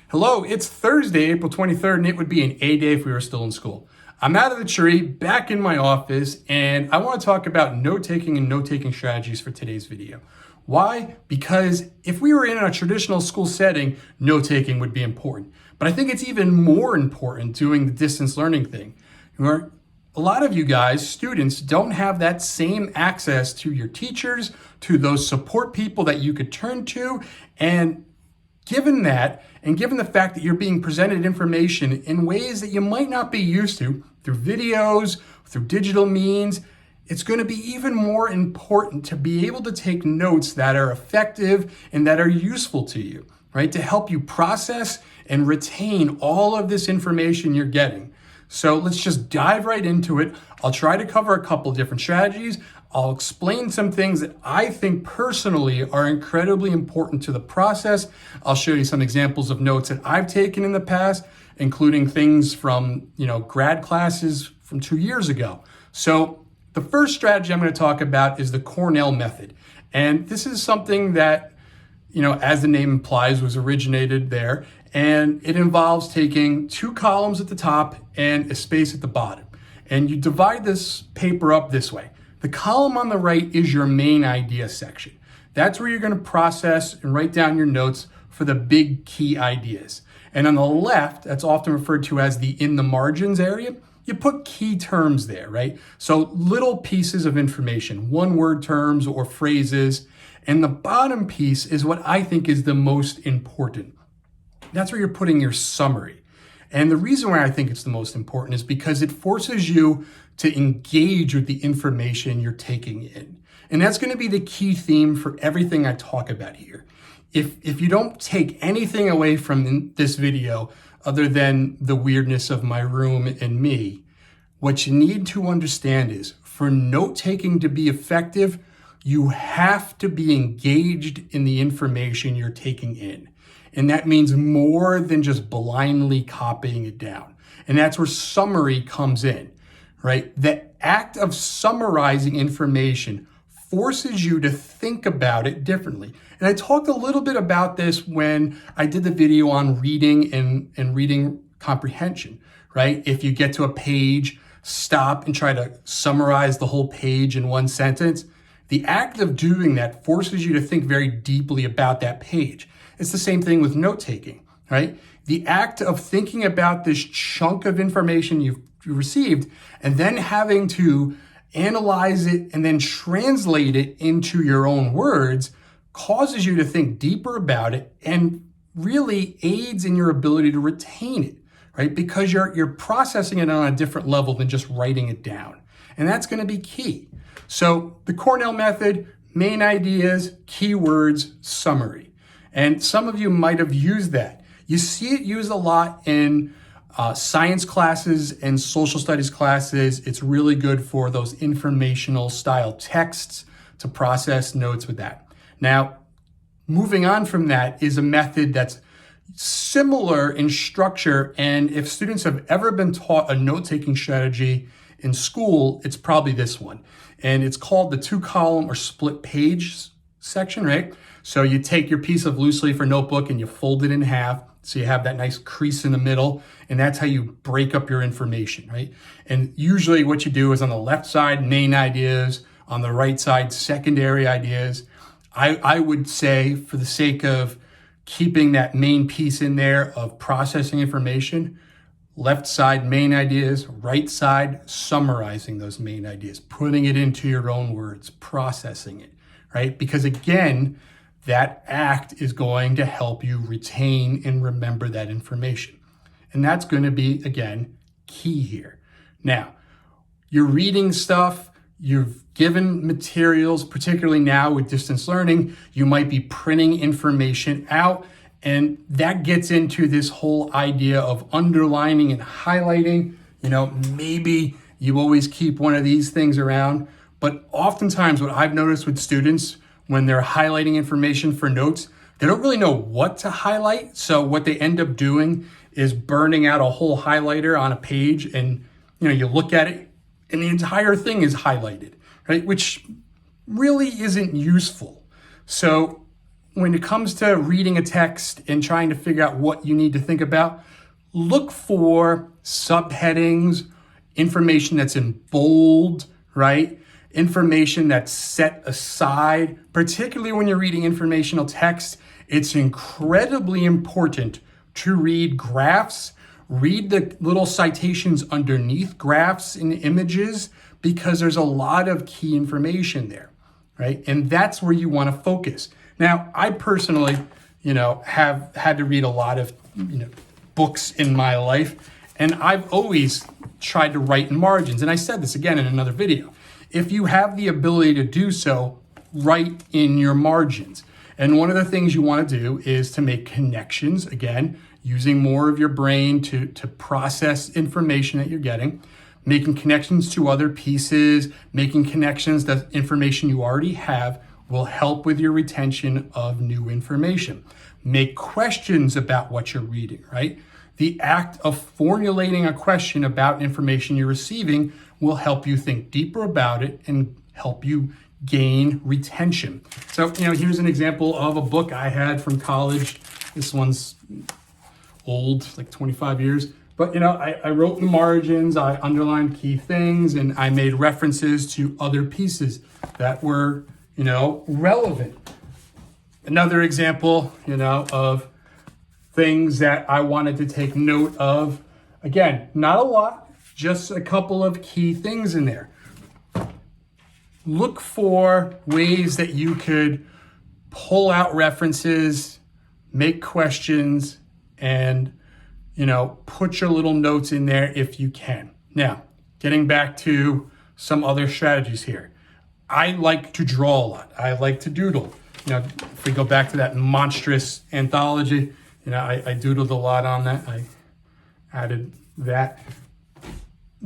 Hello, it's Thursday, April 23rd, and it would be an A day if we were still in school. I'm out of the tree, back in my office, and I want to talk about note-taking and note-taking strategies for today's video. Why? Because if we were in a traditional school setting, note-taking would be important. But I think it's even more important doing the distance learning thing. Where a lot of you guys, students, don't have that same access to your teachers, to those support people that you could turn to, and given that, and given the fact that you're being presented information in ways that you might not be used to, through videos, through digital means, it's going to be even more important to be able to take notes that are effective and that are useful to you, right? To help you process and retain all of this information you're getting. So let's just dive right into it. I'll try to cover a couple different strategies. I'll explain some things that I think personally are incredibly important to the process. I'll show you some examples of notes that I've taken in the past, including things from, grad classes from 2 years ago. So the first strategy I'm going to talk about is the Cornell method. And this is something that, as the name implies, was originated there. And it involves taking 2 columns at the top and a space at the bottom. And you divide this paper up this way. The column on the right is your main idea section. That's where you're going to process and write down your notes for the big key ideas. And on the left, that's often referred to as the in the margins area, you put key terms there, right? So little pieces of information, one-word terms or phrases. And the bottom piece is what I think is the most important. That's where you're putting your summary. And the reason why I think it's the most important is because it forces you to engage with the information you're taking in. And that's going to be the key theme for everything I talk about here. If you don't take anything away from this video other than the weirdness of my room and me, what you need to understand is for note-taking to be effective, you have to be engaged in the information you're taking in. And that means more than just blindly copying it down. And that's where summary comes in, right? The act of summarizing information forces you to think about it differently. And I talked a little bit about this when I did the video on reading and reading comprehension, right? If you get to a page, stop and try to summarize the whole page in one sentence. The act of doing that forces you to think very deeply about that page. It's the same thing with note-taking, right? The act of thinking about this chunk of information you've received and then having to analyze it and then translate it into your own words causes you to think deeper about it and really aids in your ability to retain it, right? Because you're processing it on a different level than just writing it down. And that's going to be key. So the Cornell method, main ideas, keywords, summary. And some of you might have used that. You see it used a lot in science classes and social studies classes. It's really good for those informational style texts to process notes with that. Now, moving on from that is a method that's similar in structure. And if students have ever been taught a note-taking strategy in school, it's probably this one. And it's called the 2-column or split page section, right? So you take your piece of loose leaf or notebook and you fold it in half. So you have that nice crease in the middle, and that's how you break up your information, right? And usually what you do is on the left side, main ideas, on the right side, secondary ideas. I would say, for the sake of keeping that main piece in there of processing information, left side, main ideas, right side, summarizing those main ideas, putting it into your own words, processing it, right? Because again, that act is going to help you retain and remember that information. And that's going to be, again, key here. Now, you're reading stuff, you've given materials, particularly now with distance learning, you might be printing information out, and that gets into this whole idea of underlining and highlighting. Maybe you always keep one of these things around, but oftentimes what I've noticed with students when they're highlighting information for notes, they don't really know what to highlight. So what they end up doing is burning out a whole highlighter on a page, and you look at it and the entire thing is highlighted, right? Which really isn't useful. So when it comes to reading a text and trying to figure out what you need to think about, look for subheadings, information that's in bold, right? Information that's set aside. Particularly when you're reading informational text, it's incredibly important to read graphs, read the little citations underneath graphs and images, because there's a lot of key information there, right? And that's where you want to focus. Now, I personally, have had to read a lot of, books in my life, and I've always tried to write in margins. And I said this again in another video. If you have the ability to do so, write in your margins. And one of the things you want to do is to make connections, again, using more of your brain to process information that you're getting, making connections to other pieces, making connections to information you already have will help with your retention of new information. Make questions about what you're reading, right? The act of formulating a question about information you're receiving will help you think deeper about it and help you gain retention. So, here's an example of a book I had from college. This one's old, like 25 years. But, I wrote in the margins, I underlined key things, and I made references to other pieces that were, relevant. Another example, of things that I wanted to take note of. Again, not a lot, just a couple of key things in there. Look for ways that you could pull out references, make questions, and, put your little notes in there if you can. Now, getting back to some other strategies here. I like to draw a lot. I like to doodle. If we go back to that monstrous anthology, I doodled a lot on that. I added that.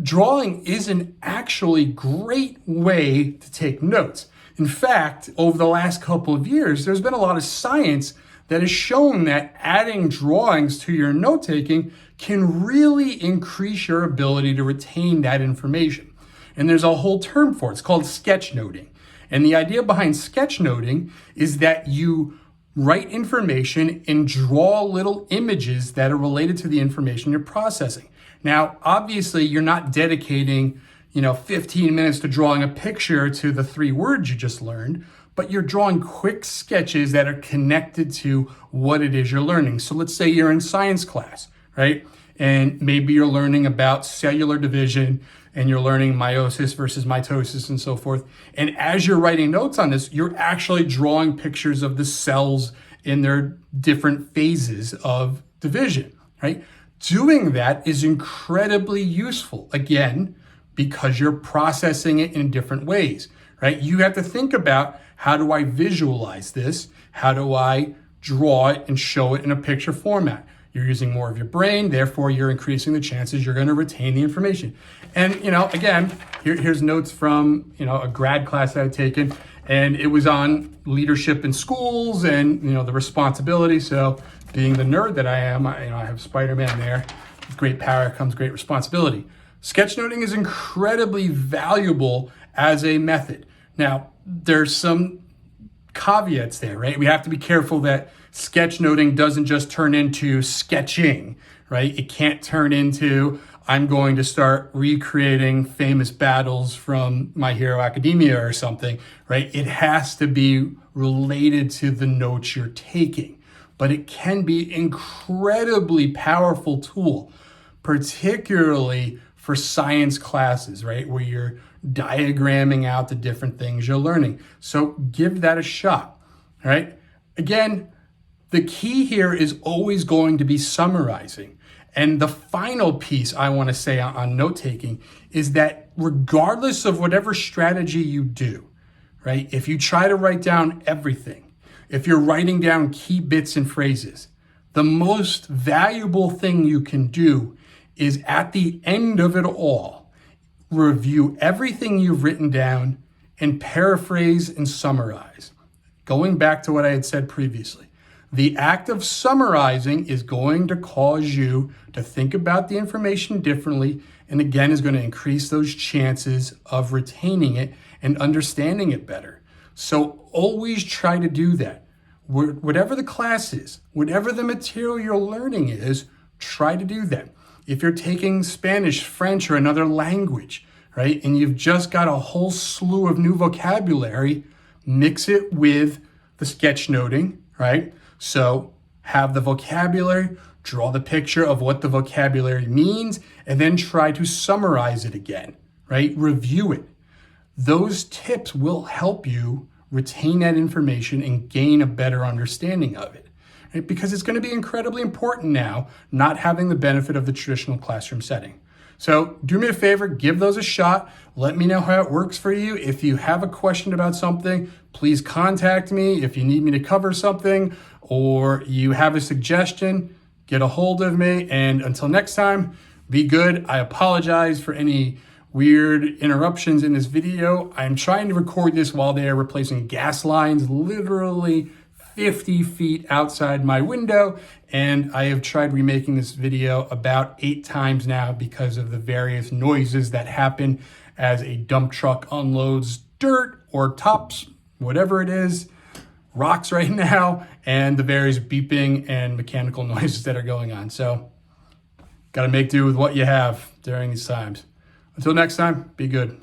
Drawing is an actually great way to take notes. In fact, over the last couple of years, there's been a lot of science that has shown that adding drawings to your note-taking can really increase your ability to retain that information. And there's a whole term for it. It's called sketchnoting. And the idea behind sketchnoting is that you write information and draw little images that are related to the information you're processing. Now, obviously, you're not dedicating, 15 minutes to drawing a picture to the 3 words you just learned, but you're drawing quick sketches that are connected to what it is you're learning. So let's say you're in science class, right? And maybe you're learning about cellular division and you're learning meiosis versus mitosis and so forth. And as you're writing notes on this, you're actually drawing pictures of the cells in their different phases of division, right? Doing that is incredibly useful, again, because you're processing it in different ways, right? You have to think about, how do I visualize this? How do I draw it and show it in a picture format? You're using more of your brain, therefore you're increasing the chances you're going to retain the information. And, again, here's notes from, a grad class that I'd taken, and it was on leadership in schools and, the responsibility. So being the nerd that I am, I have Spider-Man there. With great power comes great responsibility. Sketchnoting is incredibly valuable as a method. Now, there's some caveats there, right? We have to be careful that sketchnoting doesn't just turn into sketching, right? It can't turn into, I'm going to start recreating famous battles from My Hero Academia or something, right? It has to be related to the notes you're taking, but it can be incredibly powerful tool, particularly for science classes, right? Where you're diagramming out the different things you're learning. So give that a shot, all right? Again, the key here is always going to be summarizing. And the final piece I want to say on note-taking is that regardless of whatever strategy you do, right? If you try to write down everything, if you're writing down key bits and phrases, the most valuable thing you can do is at the end of it all, review everything you've written down and paraphrase and summarize. Going back to what I had said previously, the act of summarizing is going to cause you to think about the information differently, and again is going to increase those chances of retaining it and understanding it better. So always try to do that. whatever the class is, whatever the material you're learning is, try to do that. If you're taking Spanish, French, or another language, right, and you've just got a whole slew of new vocabulary, mix it with the sketchnoting, right? So have the vocabulary, draw the picture of what the vocabulary means, and then try to summarize it again, right? Review it. Those tips will help you retain that information and gain a better understanding of it, right? Because it's going to be incredibly important now, not having the benefit of the traditional classroom setting. So do me a favor, give those a shot. Let me know how it works for you. If you have a question about something, please contact me. If you need me to cover something or you have a suggestion, get a hold of me. And until next time, be good. I apologize for any weird interruptions in this video. I'm trying to record this while they are replacing gas lines literally 50 feet outside my window, and I have tried remaking this video about 8 times now because of the various noises that happen as a dump truck unloads dirt or tops, whatever it is, rocks right now, and the various beeping and mechanical noises that are going on. So, gotta make do with what you have during these times. Until next time, be good.